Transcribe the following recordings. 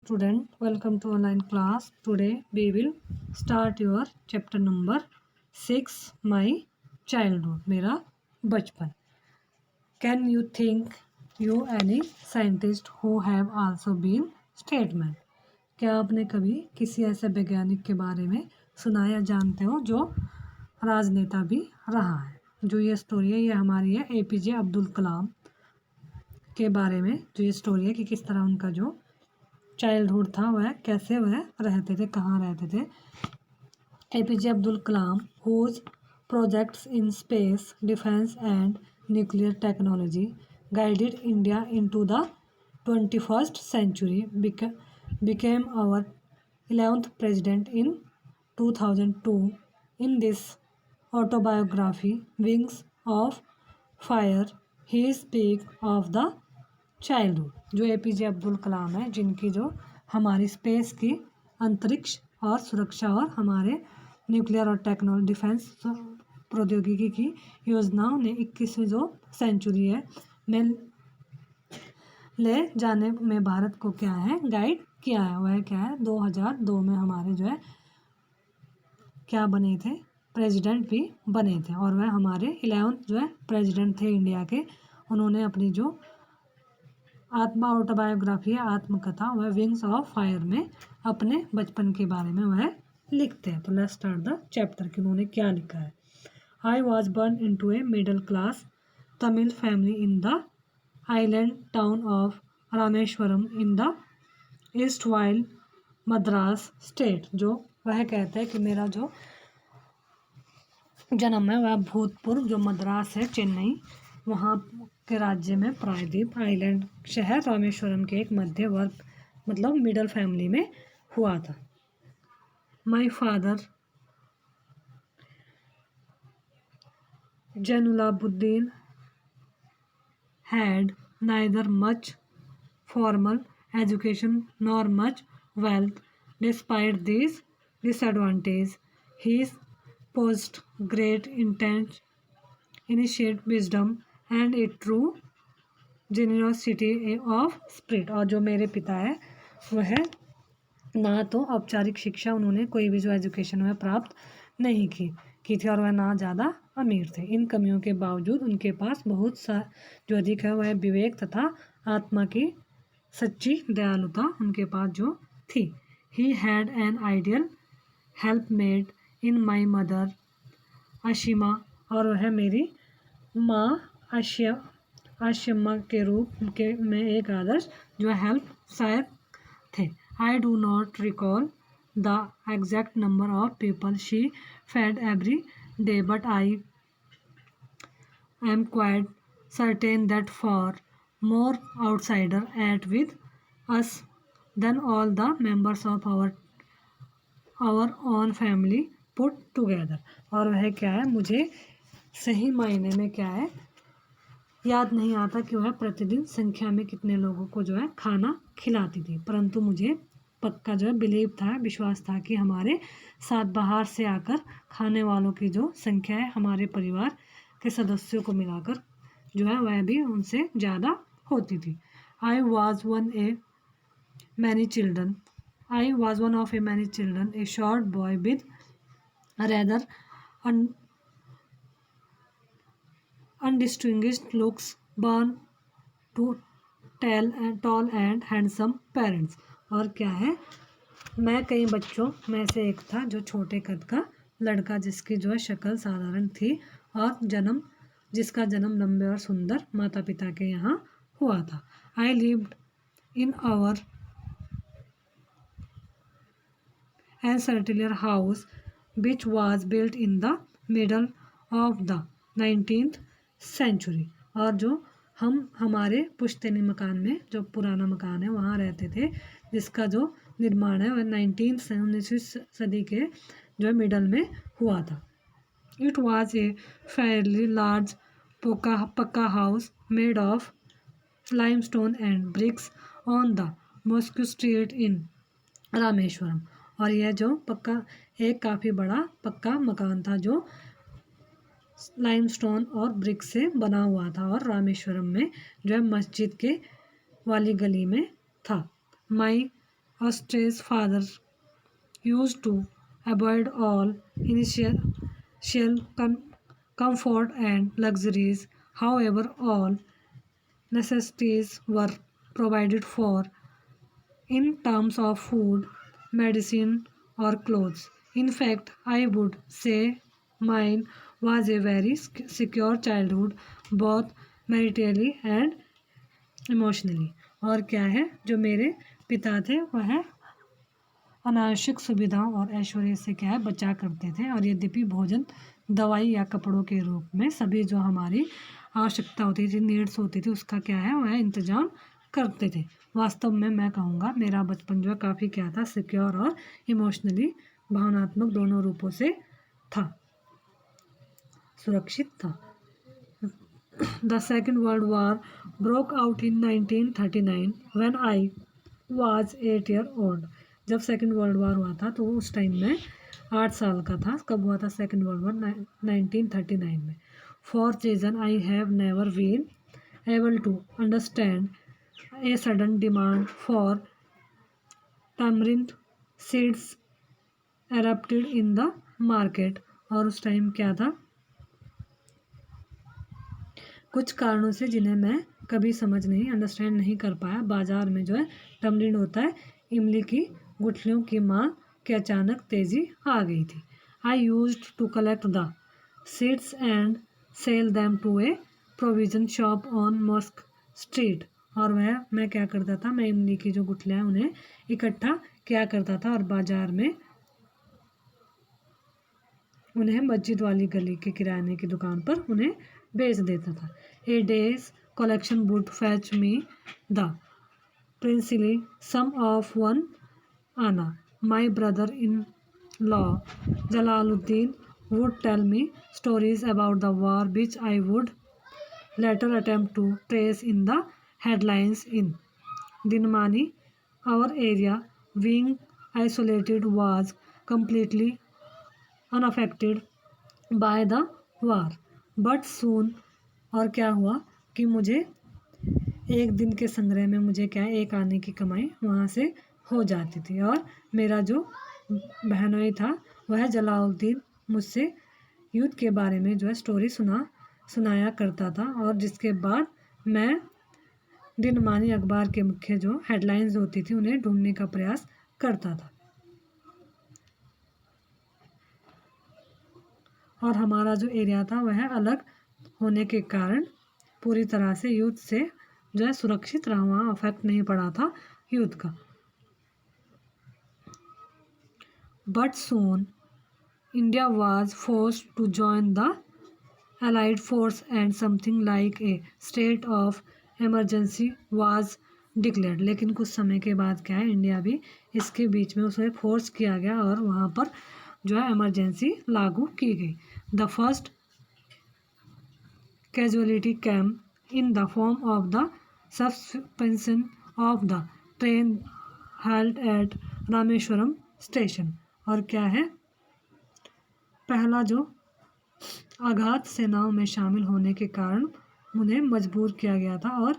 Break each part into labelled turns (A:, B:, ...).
A: Student, welcome to online class. Today we will start your chapter number 6, My Childhood, मेरा बचपन. Can you think you any scientist who have also been statesman? क्या आपने कभी किसी ऐसे वैज्ञानिक के बारे में सुना या जानते हो जो राजनेता भी रहा है? जो ये स्टोरी है ये हमारी है एपीजे अब्दुल कलाम के बारे में. जो ये स्टोरी है कि किस तरह उनका जो चाइल्डहुड था वह कैसे वह रहते थे, कहाँ रहते थे. APJ Abdul Kalam whose projects in space defence and nuclear technology guided India into the 21st century became our 11th president in 2002. In this autobiography, Wings of Fire, he speaks of the childhood. जो APJ Abdul कलाम है जिनकी जो हमारी space की अंतरिक्ष और सुरक्षा और हमारे न्यूक्लियर और टेक्नोलॉजी डिफेंस प्रौद्योगिकी की योजनाओं ने 21वीं जो सेंचुरी है में ले जाने में भारत को क्या है गाइड किया है. वह क्या है 2002 में हमारे जो है क्या बने थे, प्रेसिडेंट भी बने थे और वह हमारे 11th जो है प्रेसिडेंट थे इंडिया के. उन्होंने अपनी जो आत्मा ऑटोबायोग्राफी है आत्मकथा वह विंग्स ऑफ फायर में अपने बचपन के बारे में वह लिखते हैं. तो लेट्स स्टार्ट द चैप्टर कि उन्होंने क्या लिखा है. I was born into a middle class Tamil family in the island town of Rameswaram in the erstwhile Madras state. जो वह कहते हैं कि मेरा जो जन्म है वह भूतपूर्व जो मद्रास है चेन्नई वहाँ के राज्य में प्रायद्वीप आइलैंड शहर रामेश्वरम के एक मध्य वर्ग मतलब मिडल फैमिली में हुआ था. My father Jainulabdeen had neither much formal education nor much wealth. Despite these disadvantages, he possessed great intent, initiate wisdom and a true generosity of spirit. और जो मेरे पिता है वह ना तो औपचारिक शिक्षा उन्होंने कोई भी जो एजुकेशन वह प्राप्त नहीं की थी और वह ना ज़्यादा अमीर थे. इन कमियों के बावजूद उनके पास बहुत सा जो अधिक है वह विवेक तथा आत्मा की सच्ची दयालुता उनके पास जो थी. He had an ideal help made in my mother Ashima. और वह मेरी माँ आशिमा के रूप के में एक आदर्श जो हेल्प सहायक थे. I do not recall the exact number of people she fed every day but I am quite certain that far more outsider ate with us than all the members of our own family put together. और वह क्या है मुझे सही मायने में क्या है याद नहीं आता कि वह प्रतिदिन संख्या में कितने लोगों को जो है खाना खिलाती थी, परंतु मुझे पक्का जो है बिलीव था, विश्वास था कि हमारे साथ बाहर से आकर खाने वालों की जो संख्या है हमारे परिवार के सदस्यों को मिलाकर जो है वह भी उनसे ज़्यादा होती थी. I was one of A many children A short boy with rather undistinguished looks, born to tall and handsome parents. और क्या है मैं कई बच्चों में से एक था जो छोटे कद का लड़का जिसकी जो है शक्ल साधारण थी और जिसका जन्म लंबे और सुंदर माता पिता के यहाँ हुआ था. I lived in our ancestral house which was built in the middle of the 19th century. और जो हम हमारे पुश्तैनी मकान में जो पुराना मकान है वहाँ रहते थे जिसका जो निर्माण है वह 19वीं सदी के जो है मिडल में हुआ था. It was a fairly large pucca house made of limestone and bricks on the mosque street in Rameswaram. और यह जो पक्का एक काफ़ी बड़ा पक्का मकान था जो लाइमस्टोन और ब्रिक से बना हुआ था और रामेश्वरम में जो है मस्जिद के वाली गली में था. माई Austria's father used to avoid all initial comfort and luxuries. However, all necessities were provided for in terms of food, medicine, or clothes. In fact, I would say mine was a very secure childhood, both maritally and emotionally. और क्या है, जो मेरे पिता थे वह अनावश्यक सुविधाओं और ऐश्वर्य से क्या है बचा करते थे, और यद्यपि भोजन, दवाई या कपड़ों के रूप में सभी जो हमारी आवश्यकता होती थी, नीड्स होती थी, उसका क्या है वह इंतजाम करते थे। वास्तव में मैं कहूँगा मेरा बचपन जो है काफ़ी क्या था, सिक्योर और इमोशनली, भावनात्मक दोनों रूपों से था, सुरक्षित था। The Second World War broke out in 1939 when I was 8 year old. जब सेकेंड वर्ल्ड वॉर हुआ था तो उस टाइम में 8 साल का था। कब हुआ था सेकेंड वर्ल्ड वॉर? 1939 में। For reason I have never been able to understand a sudden demand for tamarind seeds erupted in the market. और उस टाइम क्या था, कुछ कारणों से जिन्हें मैं कभी समझ नहीं, अंडरस्टैंड नहीं कर पाया, बाजार में जो है टमरिंड होता है, इमली की गुठलियों की मांग की अचानक तेजी आ गई थी। I used to collect the seeds and sell them to a provision shop on mosque street. और वह मैं क्या करता था, मैं इमली की जो गुठलियाँ हैं उन्हें इकट्ठा किया करता था और बाजार में उन्हें मस्जिद वाली गली के किराने की दुकान पर उन्हें बेच देता था। A day's collection would fetch me the princely sum of one anna. My brother in law Jalaluddin would tell me stories about the war which I would later attempt to trace in the headlines in Dinmani. Our area, being isolated, was completely unaffected by the war. But soon, और क्या हुआ कि मुझे एक दिन के संग्रह में मुझे क्या एक आने की कमाई वहाँ से हो जाती थी, और मेरा जो बहनोई था वह जलालुद्दीन मुझसे युद्ध के बारे में जो है स्टोरी सुनाया करता था, और जिसके बाद मैं दिनमानी अखबार के मुख्य जो हेडलाइंस होती थी उन्हें ढूंढने का प्रयास करता था। और हमारा जो एरिया था वह अलग होने के कारण पूरी तरह से युद्ध से जो है सुरक्षित रहा, वहाँ अफेक्ट नहीं पड़ा था युद्ध का। But soon India was forced to join the Allied force and something like a state of emergency was declared. लेकिन कुछ समय के बाद क्या है, इंडिया भी इसके बीच में उसे फोर्स किया गया और वहाँ पर जो है इमरजेंसी लागू की गई। The first casualty came in the form of the suspension of the train halt at Rameswaram station. और क्या है, पहला जो आघात सेनाओं में शामिल होने के कारण उन्हें मजबूर किया गया था, और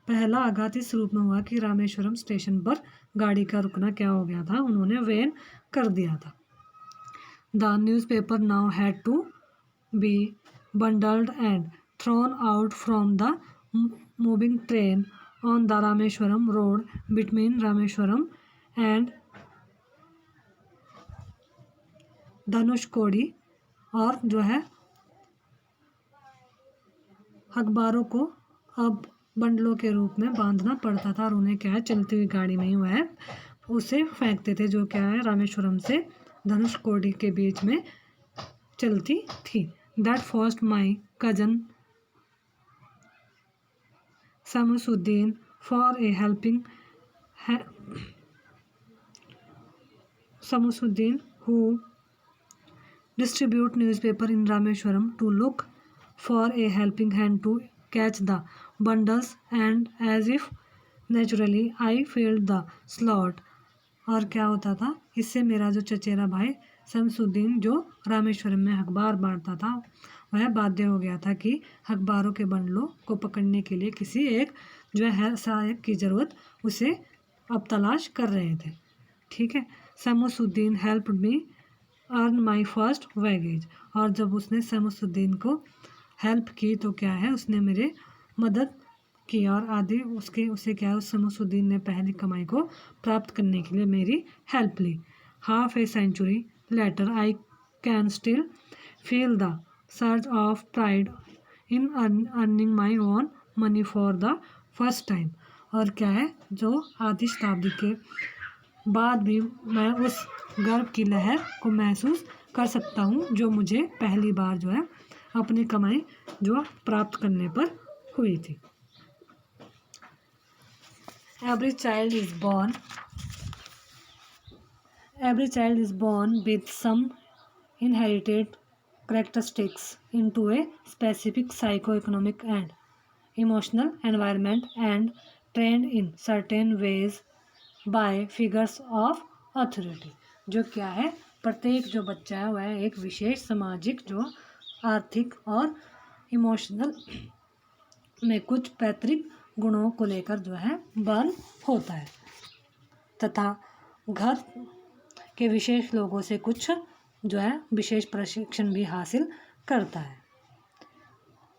A: पहला आघात इस रूप में हुआ कि रामेश्वरम स्टेशन पर गाड़ी का रुकना क्या हो गया था, उन्होंने वैन कर दिया था। The newspaper now had to be bundled and thrown out from the moving train on the Rameswaram road between Rameswaram and Dhanushkodi. और जो है अखबारों को अब बंडलों के रूप में बांधना पड़ता था और उन्हें क्या है चलती हुई गाड़ी में ही वह उसे फेंकते थे, जो क्या है रामेश्वरम से धनुषकोडी के बीच में चलती थी। That first my cousin Shamsuddin for a helping Shamsuddin who distribute newspaper in Rameshwaram to look for a helping hand to catch the bundles, and as if naturally I filled the slot। और क्या होता था, इससे मेरा जो चचेरा भाई शमसुद्दीन जो रामेश्वरम में अखबार बांटता था वह बाध्य हो गया था कि अखबारों के बंडलों को पकड़ने के लिए किसी एक जो है सहायक की ज़रूरत उसे अब तलाश कर रहे थे। ठीक है। Shamsuddin help me earn my first wages, और जब उसने शमसुद्दीन को हेल्प की तो क्या है, उसने मेरे मदद की और आदि उसे क्या है, उस शमसुद्दीन ने पहली कमाई को प्राप्त करने के लिए मेरी हेल्प ली। Half a century later I can still feel the surge of pride in earning my own money for the first time, और क्या है, जो आधी शताब्दी के बाद भी मैं उस गर्व की लहर को महसूस कर सकता हूँ जो मुझे पहली बार जो है अपनी कमाई जो प्राप्त करने पर हुई थी। Every child is born with some inherited characteristics into a specific psychoeconomic and emotional environment and trained in certain ways by figures of authority। जो क्या है, प्रत्येक जो बच्चा है वह एक विशेष सामाजिक, जो आर्थिक और इमोशनल में कुछ पैतृक गुणों को लेकर जो है बर्न होता है तथा घर के विशेष लोगों से कुछ जो है विशेष प्रशिक्षण भी हासिल करता है।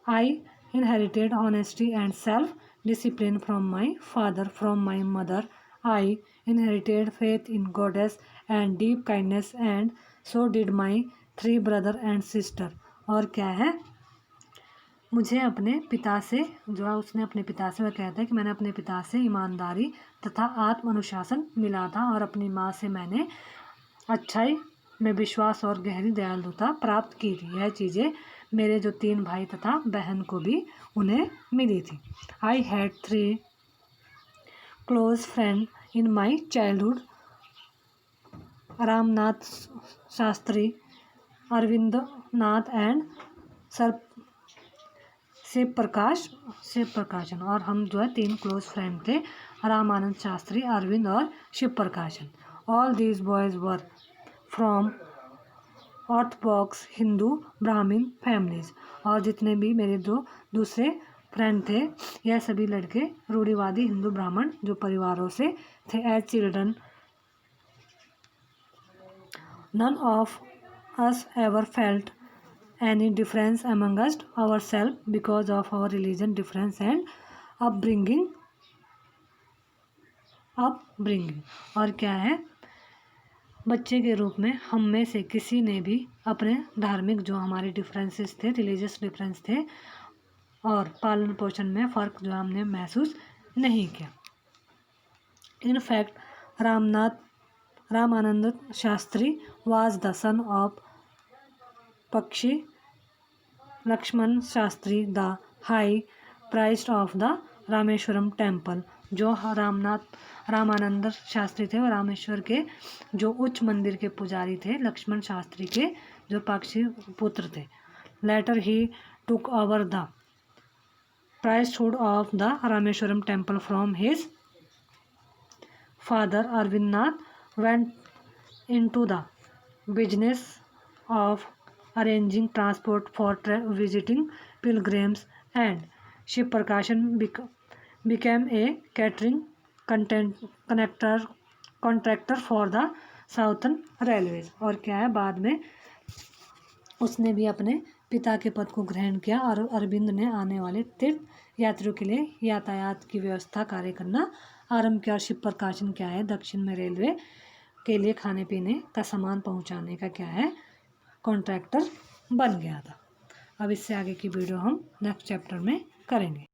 A: आई inherited honesty and self discipline from my father, from my mother I inherited faith in goddess and deep kindness and so did my 3 brother and sister. और क्या है, मुझे अपने पिता से जो है, उसने अपने पिता से, वह कहता है कि मैंने अपने पिता से ईमानदारी तथा आत्म अनुशासन मिला था और अपनी माँ से मैंने अच्छाई में विश्वास और गहरी दयालुता प्राप्त की थी। यह चीज़ें मेरे जो 3 भाई तथा बहन को भी उन्हें मिली थी। I had 3 close friend in my childhood, Ramanath Shastri, Arvind Nath and Shiv Prakashan. और हम जो है 3 क्लोज फ्रेंड थे, रामानंद शास्त्री, अरविंद और शिव प्रकाशन। All these boys were from Orthodox Hindu ब्राह्मण फैमिलीज। और जितने भी मेरे जो दूसरे फ्रेंड थे, यह सभी लड़के रूढ़िवादी हिंदू ब्राह्मण जो परिवारों से थे। As children none of us ever felt any difference among us ourselves because of our religion difference and upbringing। और क्या है, बच्चे के रूप में हम में से किसी ने भी अपने धार्मिक जो हमारे डिफरेंसेस थे, रिलीजियस डिफरेंस थे, और पालन पोषण में फ़र्क जो हमने महसूस नहीं किया। In fact Ramanand Shastri was the son of Pakshi Lakshmana Shastri, the high priest of the Rameswaram temple. जो रामानंद शास्त्री थे वो रामेश्वर के जो उच्च मंदिर के पुजारी थे, लक्ष्मण शास्त्री के जो पक्षी पुत्र थे। Later he took over the priesthood of the Rameswaram temple from his father Arvind Nath, went into the business of arranging transport for visiting pilgrims, and Shiv Prakashan became a catering contractor for the Southern Railways। और क्या है, बाद में उसने भी अपने पिता के पद को ग्रहण किया और अरविंद ने आने वाले तीर्थ यात्रियों के लिए यातायात की व्यवस्था कार्य करना आरंभ किया। और शिव प्रकाशन क्या है, दक्षिण में रेलवे के लिए खाने पीने का सामान पहुंचाने का क्या है, कॉन्ट्रैक्टर बन गया था। अब इससे आगे की वीडियो हम नेक्स्ट चैप्टर में करेंगे।